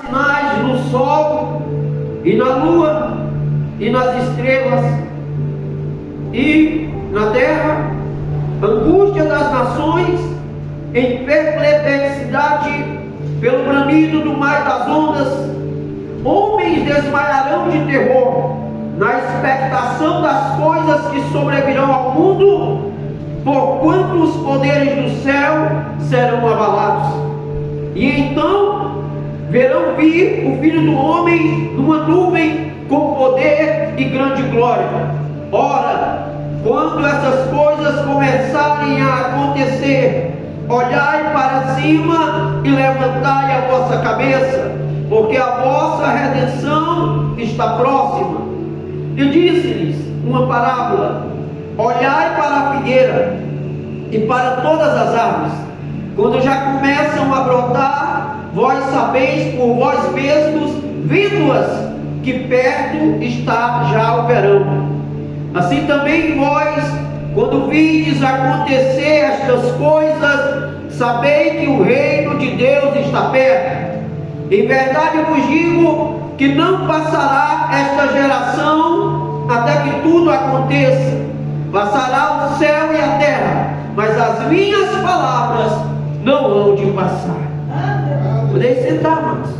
sinais no sol e na lua e nas estrelas e na terra, angústia das nações, em perplexidade pelo bramido do mar das ondas, homens desmaiarão de terror na expectação das coisas que sobrevirão ao mundo, porquanto os poderes do céu serão abalados. E então verão vir o Filho do Homem numa nuvem com poder e grande glória. Ora, quando essas coisas começarem a acontecer, olhai para cima e levantai a vossa cabeça, porque a vossa redenção está próxima. E disse-lhes uma parábola: olhai para a figueira e para todas as árvores, quando já começam a brotar, vós sabeis por vós mesmos, vendo-as, que perto está já o verão. Assim também vós, quando vides acontecer estas coisas, sabei que o reino de Deus está perto. Em verdade vos digo que não passará esta geração até que tudo aconteça. Passará o céu e a terra, mas as minhas palavras não hão de passar. Podem sentar, amados.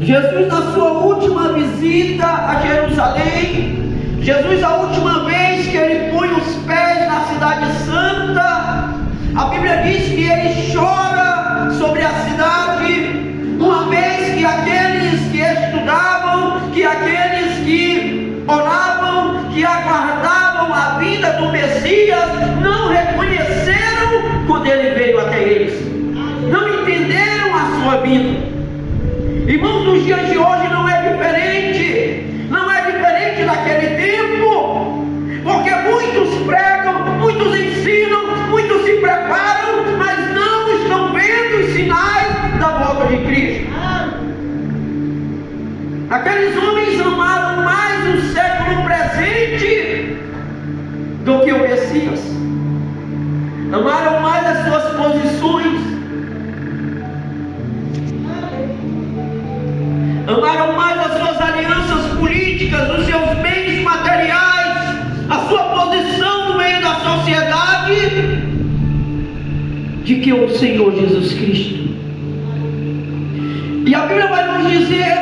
Jesus, na sua última visita a Jerusalém, Jesus, a última vez que ele põe os pés na cidade santa, a Bíblia diz que ele chora sobre a cidade, uma vez que aqueles que estudavam, que aqueles que oravam, que aguardavam a vinda do Messias, não reconheceram quando ele veio até eles, não entenderam a sua vida. Irmãos, nos dias de hoje não é diferente, não é diferente daquele tempo, porque muitos pregam, muitos ensinam, muitos se preparam, mas não estão vendo os sinais da volta de Cristo. Aqueles homens amaram mais o século presente do que o Messias, amaram mais as suas posições, amaram mais as suas alianças políticas, os seus bens materiais, a sua posição no meio da sociedade, de que o Senhor Jesus Cristo. E a Bíblia vai nos dizer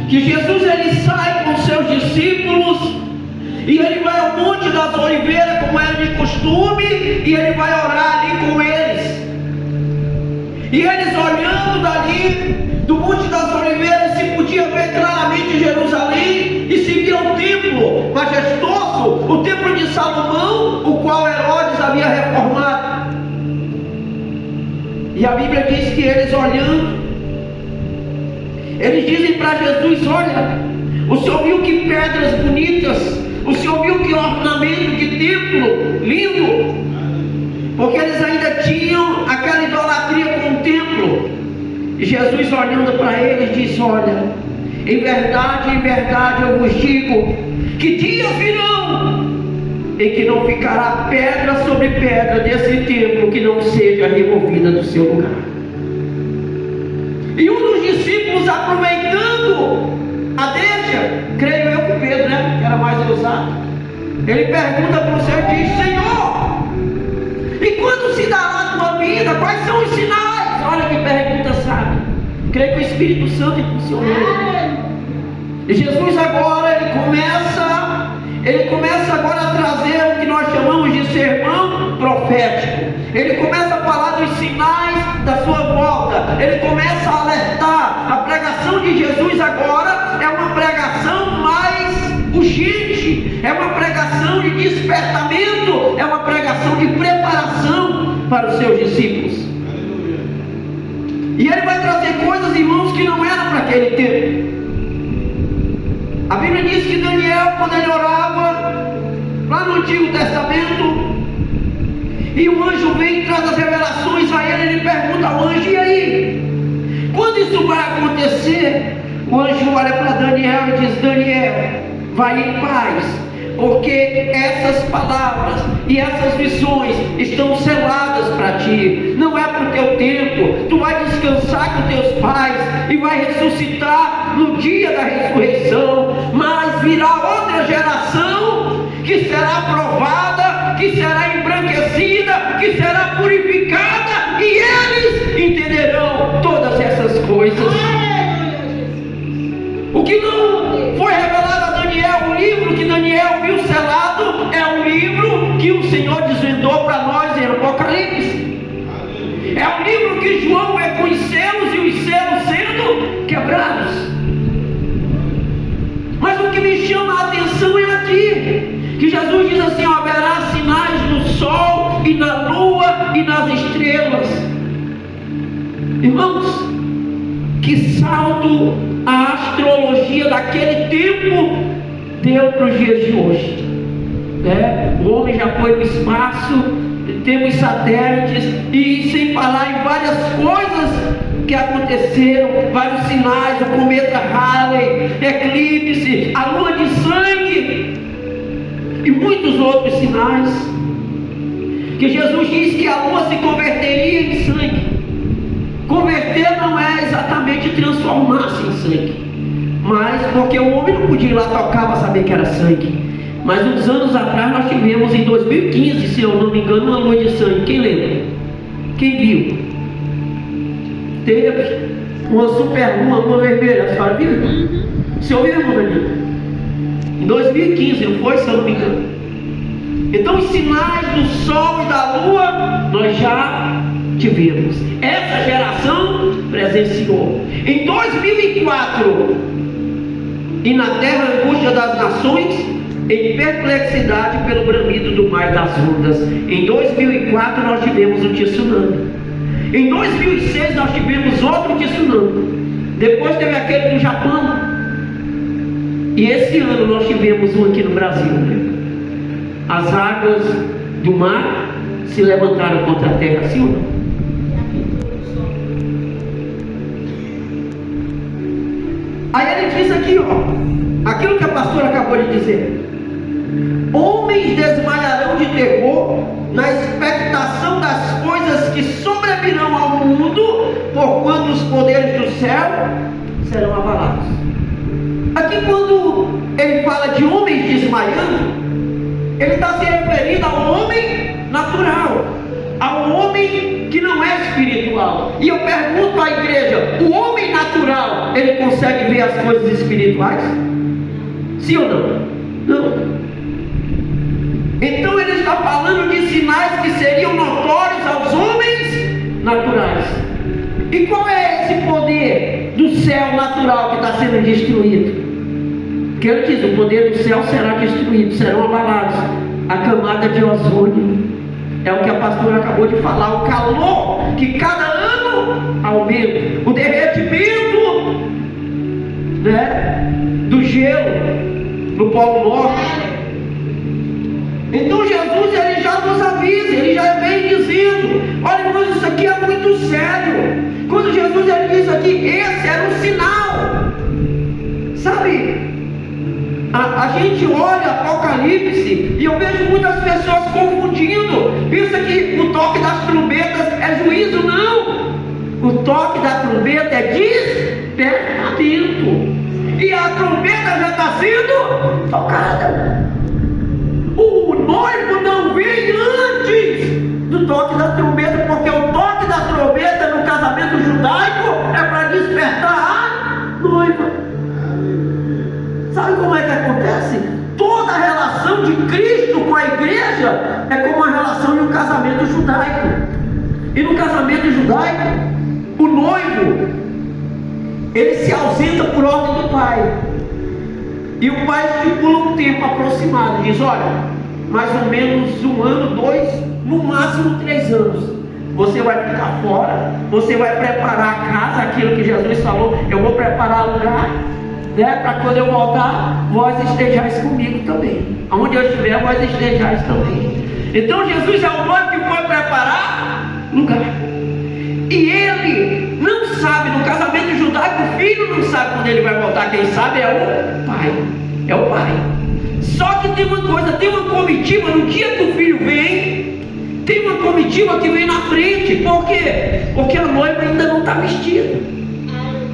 que Jesus, ele sai com seus discípulos e ele vai ao Monte das Oliveiras, como era de costume, e ele vai orar ali com eles. E eles, olhando dali do Monte das Oliveiras, se podia ver claramente Jerusalém, e se via um templo majestoso, o templo de Salomão, o qual Herodes havia reformado. E a Bíblia diz que eles, olhando, eles dizem para Jesus: olha, o Senhor viu que pedras bonitas, o Senhor viu que ornamento de templo lindo, porque eles ainda tinham aquela idolatria com o templo. E Jesus, olhando para eles, diz: olha, em verdade eu vos digo, que dias virão em que não ficará pedra sobre pedra desse templo que não seja removida do seu lugar. E um dos discípulos, aproveitando a deixa, creio eu que Pedro, né, que era mais ousado, ele pergunta para o Senhor e diz: Senhor, e quando se dará a tua vida? Quais são os sinais? Olha que pergunta sábia. Creio que o Espírito Santo impulsionou. E Jesus agora, ele começa agora a trazer o que nós chamamos de sermão profético. Ele começa a falar dos sinais da sua volta. Ele começa a alertar. A pregação de Jesus agora é uma pregação mais urgente, é uma pregação de despertamento, é uma pregação de preparação para os seus discípulos. E ele vai trazer coisas, irmãos, que não eram para aquele tempo. A Bíblia diz que Daniel, quando ele orava lá no Antigo Testamento, e o anjo vem e traz as revelações a ele, ele pergunta ao anjo: e aí? Quando isso vai acontecer? O anjo olha para Daniel e diz: Daniel, vai em paz, porque essas palavras e essas visões estão seladas para ti. Não é para o teu tempo, tu vai descansar com teus pais e vai ressuscitar no dia da ressurreição. Mas virá outra geração que será provada, que será embranquecida, que será purificada, e eles entenderão todas essas coisas. O que não foi revelado a Daniel, o livro que Daniel viu selado, é o livro que o Senhor desvendou para nós em Apocalipse. É o livro que João vê com os selos e os selos sendo quebrados. Mas o que me chama a atenção é aqui, que Jesus diz assim: haverá sinais no sol e na lua e nas estrelas. Irmãos, que salto a astrologia daquele tempo deu para os dias de hoje, né? O homem já foi para o espaço, temos satélites, e sem falar em várias coisas que aconteceram, vários sinais, o cometa Halley, eclipse, a lua de sangue e muitos outros sinais, que Jesus diz que a lua se converteria em sangue. Converter não é exatamente transformar-se em sangue, mas porque o homem não podia ir lá tocar para saber que era sangue. Mas uns anos atrás nós tivemos, em 2015, se eu não me engano, uma lua de sangue. Quem lembra? Quem viu? Teve uma super lua vermelha. A senhora viu? Você ouviu, irmão Danilo? Em 2015, não foi, se eu não me engano? Então os sinais do sol e da lua nós já tivemos. Essa geração presenciou. Em 2004, e na terra a angústia das nações, em perplexidade pelo bramido do mar e das ondas. Em 2004 nós tivemos um tsunami. Em 2006 nós tivemos outro tsunami. Depois teve aquele do Japão. E esse ano nós tivemos um aqui no Brasil, né? As águas do mar se levantaram contra a terra, sim ou não? Aí ele diz aqui, ó, aquilo que a pastora acabou de dizer: homens desmaiarão de terror na expectação das coisas que sobrevirão ao mundo, porquanto os poderes do céu serão abalados. Aqui, quando ele fala de homens desmaiando, ele está se referindo ao homem natural, ao homem que não é espiritual. E eu pergunto à igreja: o homem natural, ele consegue ver as coisas espirituais? Sim ou não? Não. Então ele está falando de sinais que seriam notórios aos homens naturais. E qual é esse poder do céu natural que está sendo destruído? Porque ele diz: o poder do céu será destruído, serão abalados. A camada de ozônio, é o que a pastora acabou de falar, o calor que cada ano aumenta, o derretimento, né, do gelo no Polo Norte. Então Jesus, ele já nos avisa, ele já vem dizendo: olha, irmãos, isso aqui é muito sério. Quando Jesus ele diz aqui, esse era um sinal, sabe? A gente olha Apocalipse e eu vejo muitas pessoas confundindo, pensa que o toque das trombetas é juízo. Não, o toque da trombeta é despertamento, e a trombeta já está sendo tocada. O noivo não vem antes do toque da trombeta, porque o toque da trombeta no casamento judaico é para despertar a noiva. Sabe como é que acontece? Toda a relação de Cristo com a igreja é como a relação de um casamento judaico. E no casamento judaico, o noivo, ele se ausenta por ordem do pai. E o pai estipula um tempo aproximado, diz: olha, mais ou menos 1 ano, 2, no máximo 3 anos. Você vai ficar fora, você vai preparar a casa, aquilo que Jesus falou: eu vou preparar lugar, né, para quando eu voltar, vós estejais comigo também. Aonde eu estiver, vós estejais também. Então Jesus é o noivo que foi preparar lugar. E ele não sabe, no casamento judaico, o filho não sabe quando ele vai voltar. Quem sabe é o pai. É o pai. Só que tem uma coisa, tem uma comitiva no dia que o filho vem, tem uma comitiva que vem na frente. Por quê? Porque a noiva ainda não está vestida.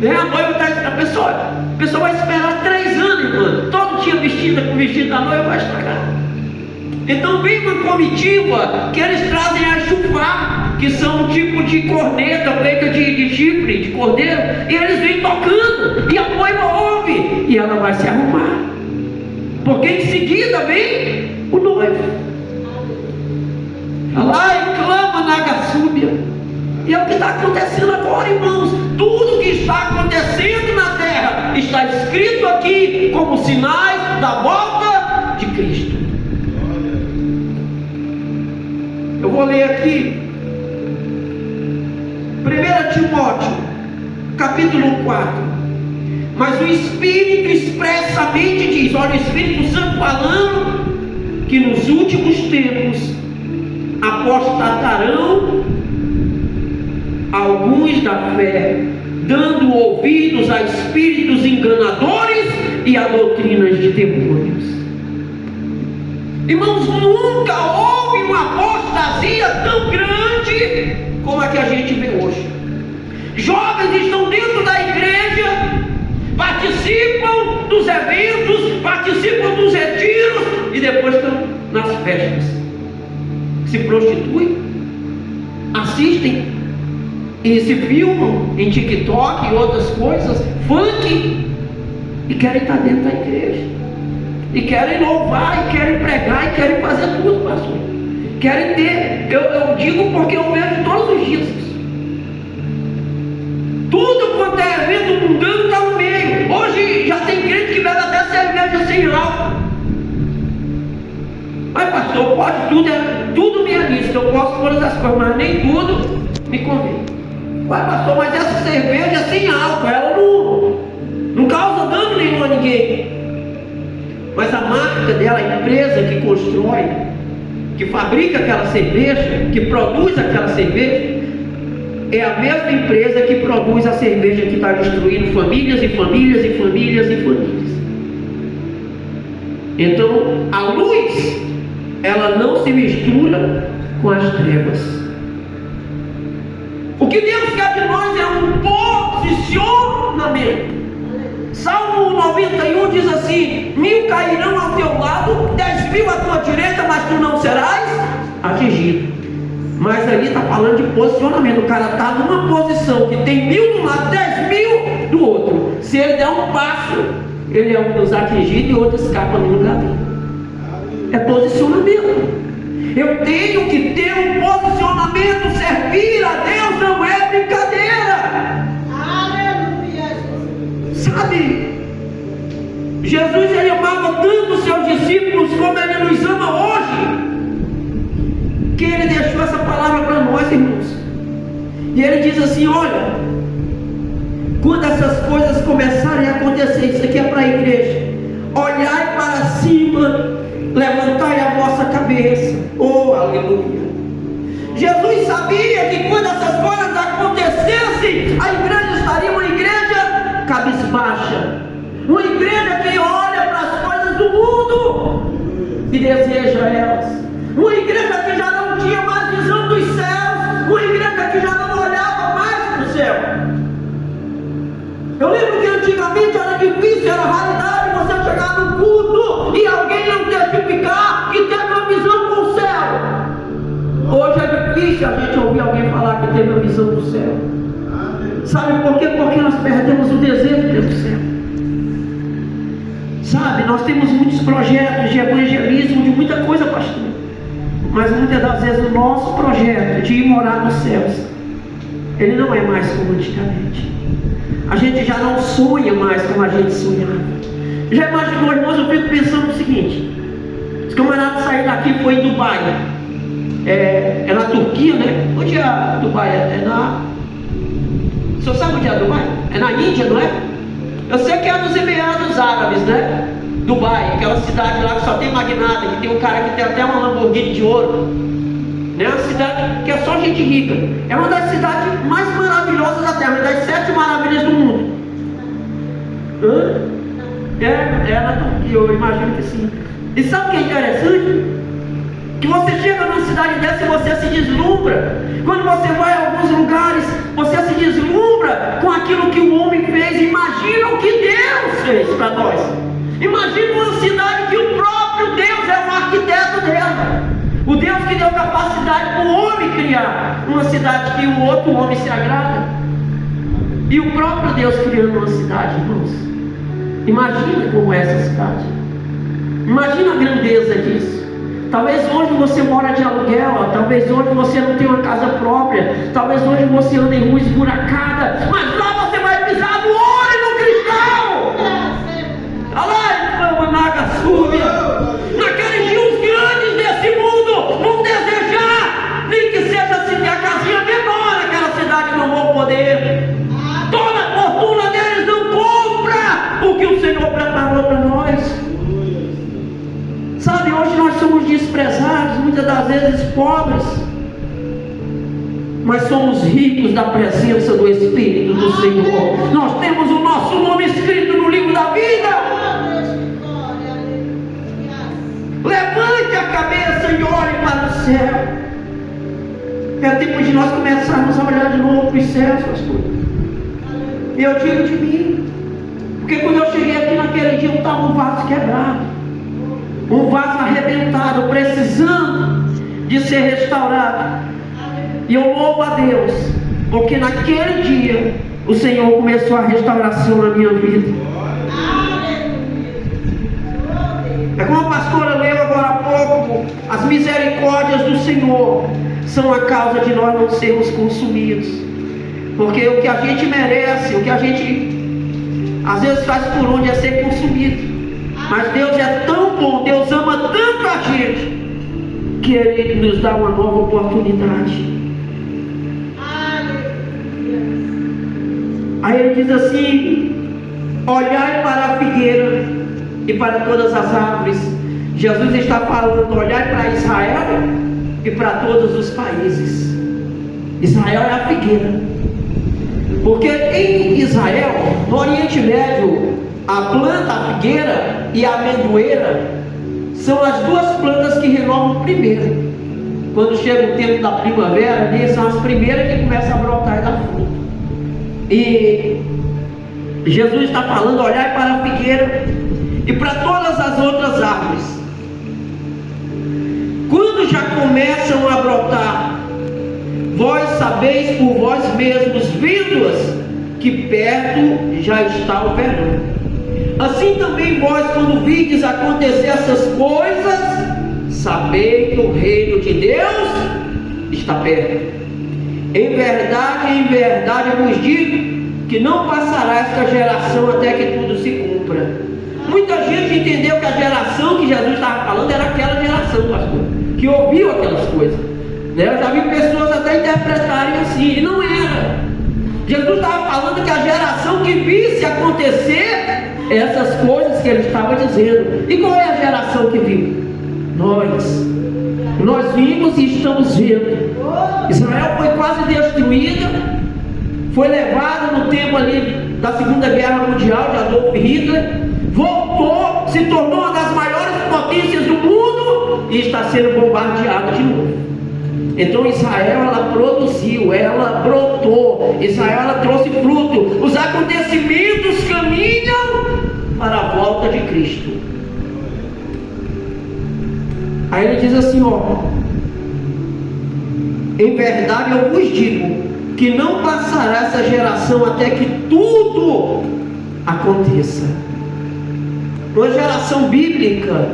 A noiva está. A pessoa vai esperar 3 anos, irmão. Todo dia vestida com o vestido da noiva vai estragar. Então vem uma comitiva que eles trazem a chufar, que são um tipo de corneta feita de chifre, de cordeiro, e eles vêm tocando, e a noiva ouve, e ela vai se arrumar, porque em seguida vem o noivo. Ela e clama na Gassúbia. E é o que está acontecendo agora, irmãos. Tudo que está acontecendo na terra está escrito aqui como sinais da volta de Cristo. Eu vou ler aqui 1 Timóteo capítulo 4. Mas o Espírito expressamente diz, olha o Espírito Santo falando, que nos últimos tempos apostatarão alguns da fé, dando ouvidos a espíritos enganadores e a doutrinas de demônios. Irmãos, nunca houve uma apostasia tão grande como a que a gente vê hoje. Jovens estão dentro da igreja, participam dos eventos, participam dos retiros e depois estão nas festas. Se prostituem, assistem e se filmam em TikTok e outras coisas, funk, e querem estar dentro da igreja, e querem louvar, e querem pregar, e querem fazer tudo, pastor. Querem ter, eu digo porque eu vejo todos os dias isso. Tudo quanto é evento mundano está no meio. Hoje já tem crente que bebe até cerveja sem álcool. Mas pastor, pode tudo, tudo me alista, eu posso todas as coisas, mas nem tudo me convém. Mas pastor, mas essa cerveja é sem álcool, ela não causa dano nenhum a ninguém. Mas a marca dela, a empresa que constrói, que fabrica aquela cerveja, que produz aquela cerveja, é a mesma empresa que produz a cerveja que está destruindo famílias e famílias e famílias e famílias. Então, a luz, ela não se mistura com as trevas. O que Deus quer de nós é um posicionamento. Salmo 91 diz assim: 1000 cairão ao teu lado, 10.000 à tua direita, mas tu não serás atingido. Mas ali está falando de posicionamento. O cara está numa posição que tem 1000 de um lado, 10.000 do outro. Se ele der um passo, ele é um dos atingidos e outro escapa no lugar dele. É posicionamento. Eu tenho que ter um posicionamento. Servir a Deus não é brincadeira. Aleluia. Sabe, Jesus, ele amava tanto os seus discípulos como ele nos ama hoje, que ele deixou essa palavra para nós, irmãos. E ele diz assim: olha, quando essas coisas começarem a acontecer, isso aqui é para a igreja, olhai para cima, levantai a vossa cabeça. Oh, aleluia. Jesus sabia que quando essas coisas acontecessem, a igreja estaria uma igreja cabisbaixa, uma igreja que olha para as coisas do mundo e deseja elas, uma igreja que já não tinha mais visão dos céus, uma igreja que já não olhava mais para o céu. Eu lembro que antigamente era difícil, era raridade você chegar no culto e alguém não testificar que teve uma visão com o céu. Hoje é difícil a gente ouvir alguém falar que teve uma visão do céu. Sabe por quê? Porque nós perdemos o desejo pelo céu. Sabe, nós temos muitos projetos de evangelismo, de muita coisa, pastor, mas muitas das vezes o nosso projeto de ir morar nos céus, ele não é mais como antigamente. A gente já não sonha mais como a gente sonhava. Já imaginou, irmãos? Eu fico pensando o seguinte: os camaradas saíram daqui e foi em Dubai. É na Turquia, né? Onde é Dubai? O senhor sabe onde é Dubai? É na Índia, não é? Eu sei que é nos Emirados Árabes, né? Dubai, aquela cidade lá que só tem magnata, que tem um cara que tem até uma Lamborghini de ouro, né? Uma cidade que é só gente rica. É uma das cidades mais maravilhosas da terra, uma das 7 maravilhas do mundo. É na Turquia, eu imagino que sim. E sabe o que é interessante? Que você chega numa cidade dessa e você se deslumbra. Quando você vai a alguns lugares, você se deslumbra com aquilo que o homem fez. Imagina o que Deus fez para nós. Imagina uma cidade que o próprio Deus é o arquiteto dela. O Deus que deu capacidade para o homem criar uma cidade que o outro homem se agrada. E o próprio Deus criando uma cidade, irmãos. Imagina como é essa cidade. Imagina a grandeza disso. Talvez hoje você mora de aluguel, talvez hoje você não tenha uma casa própria, talvez hoje você anda em rua esburacada, mas lá você vai pisar no ouro e no cristal. Olha lá, Managa Súbia. Naqueles dias os grandes desse mundo vão desejar, nem que seja assim, a casinha menor naquela cidade, não vão poder. Toda a fortuna deles não compra o que o Senhor preparou para nós. Sabe, hoje nós somos desprezados, muitas das vezes pobres, mas somos ricos da presença do Espírito do Senhor. Nós temos o nosso nome escrito no livro da vida. Levante a cabeça e olhe para o céu. É tempo de nós começarmos a olhar de novo para os céus, pastor. E eu digo de mim, porque quando eu cheguei aqui naquele dia, eu estava um vaso quebrado. Um vaso arrebentado, precisando de ser restaurado. E eu louvo a Deus, porque naquele dia o Senhor começou a restauração na minha vida. É como a pastora leu agora há pouco: as misericórdias do Senhor são a causa de nós não sermos consumidos. Porque o que a gente merece, o que a gente às vezes faz por onde é ser consumido. Mas Deus é tão bom, Deus ama tanto a gente, que Ele nos dá uma nova oportunidade. Aí Ele diz assim: olhai para a figueira e para todas as árvores. Jesus está falando: olhai para Israel e para todos os países. Israel é a figueira, porque em Israel, no Oriente Médio, a planta, a figueira e a amendoeira são as duas plantas que renovam primeiro. Quando chega o tempo da primavera, são as primeiras que começam a brotar e dar fruto. E Jesus está falando: olhai para a figueira e para todas as outras árvores. Quando já começam a brotar, vós sabeis por vós mesmos, vendo-as, que perto já está o verão. Assim também vós, quando vides acontecer essas coisas, sabei que o reino de Deus está perto. Em verdade eu vos digo, que não passará esta geração até que tudo se cumpra. Muita gente entendeu que a geração que Jesus estava falando era aquela geração, pastor, que ouviu aquelas coisas, né? Eu já vi pessoas até interpretarem assim, e não era. Jesus estava falando que a geração que visse acontecer essas coisas que ele estava dizendo. E qual é a geração que viu? Nós vimos e estamos vendo. Israel foi quase destruída, foi levada no tempo ali da Segunda Guerra Mundial de Adolf Hitler, voltou, se tornou uma das maiores potências do mundo e está sendo bombardeada de novo. Então Israel, ela produziu, ela brotou, Israel, ela trouxe fruto. Os acontecimentos caminham para a volta de Cristo. Aí ele diz assim, ó: em verdade eu vos digo, que não passará essa geração até que tudo aconteça. Uma geração bíblica,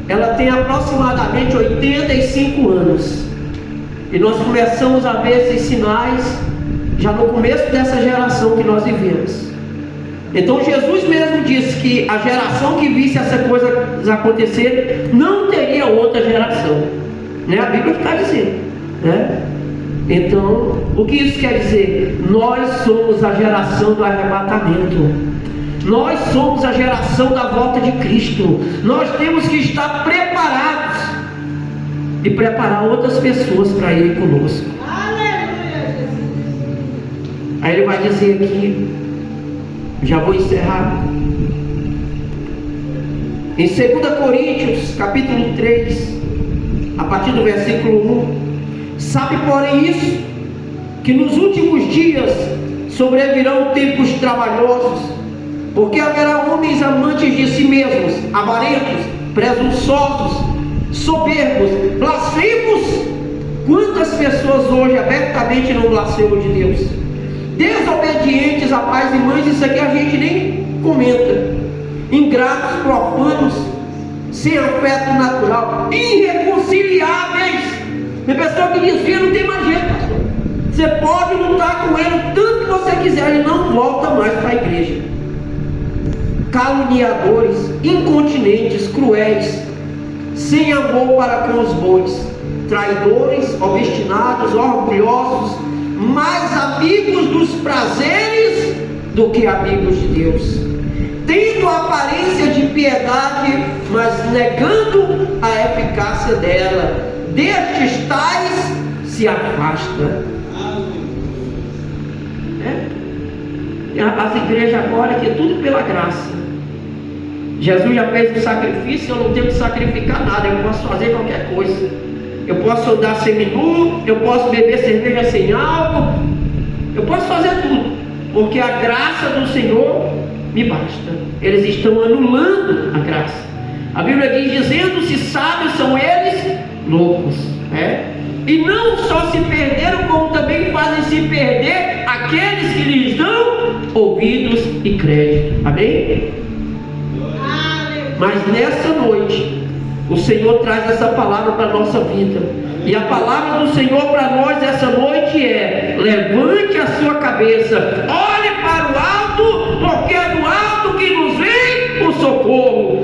ela tem aproximadamente 85 anos. E nós começamos a ver esses sinais já no começo dessa geração que nós vivemos. Então Jesus mesmo disse que a geração que visse essa coisa acontecer não teria outra geração, né? A Bíblia está dizendo, né? Então, o que isso quer dizer? Nós somos a geração do arrebatamento. Nós somos a geração da volta de Cristo. Nós temos que estar preparados e preparar outras pessoas para ir conosco. Aleluia, Jesus. Aí ele vai dizer aqui, já vou encerrar, em 2 Coríntios capítulo 3, a partir do versículo 1: sabe, porém, isso, que nos últimos dias sobrevirão tempos trabalhosos, porque haverá homens amantes de si mesmos, avarentos, presunçosos, soberbos, blasfemos. Quantas pessoas hoje abertamente não blasfemam de Deus? Desobedientes a pais e mães, isso aqui a gente nem comenta. Ingratos, profanos, sem afeto natural, irreconciliáveis. Tem pessoa que desvia, não tem mais jeito. Você pode lutar com ele tanto que você quiser, ele não volta mais para a igreja. Caluniadores, incontinentes, cruéis, sem amor para com os bons, traidores, obstinados, orgulhosos, mais amigos dos prazeres do que amigos de Deus, tendo a aparência de piedade, mas negando a eficácia dela. Destes tais se afasta. As igrejas agora que é tudo pela graça. Jesus já fez o sacrifício, eu não tenho que sacrificar nada, eu posso fazer qualquer coisa. Eu posso andar seminu, eu posso beber cerveja sem álcool, eu posso fazer tudo, porque a graça do Senhor me basta. Eles estão anulando a graça. A Bíblia diz, dizendo: se sábios são eles, loucos. E não só se perderam, como também fazem se perder aqueles que lhes dão ouvidos e crédito. Amém? Mas nessa noite o Senhor traz essa palavra para a nossa vida. E a palavra do Senhor para nós essa noite é: levante a sua cabeça, olhe para o alto, porque é do alto que nos vem o socorro.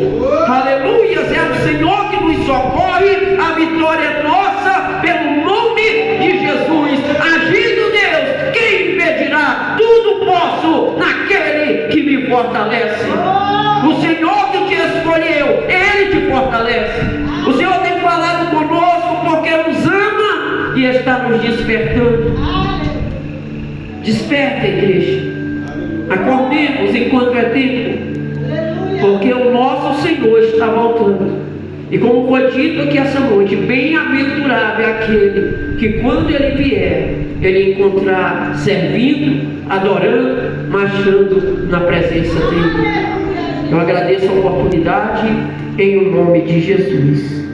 Aleluia! É o Senhor que nos socorre. A vitória é nossa pelo nome de Jesus. Agindo Deus, quem impedirá? Tudo posso naquele que me fortalece. O Senhor que te escolheu, Ele te fortalece. O Senhor tem falado conosco porque nos ama e está nos despertando. Desperta, igreja. Acordemos enquanto é tempo, porque o nosso Senhor está voltando. E como foi dito aqui essa noite, bem-aventurado é aquele que quando Ele vier, Ele encontrar servindo, adorando, marchando na presença dEle. Eu agradeço a oportunidade em nome de Jesus.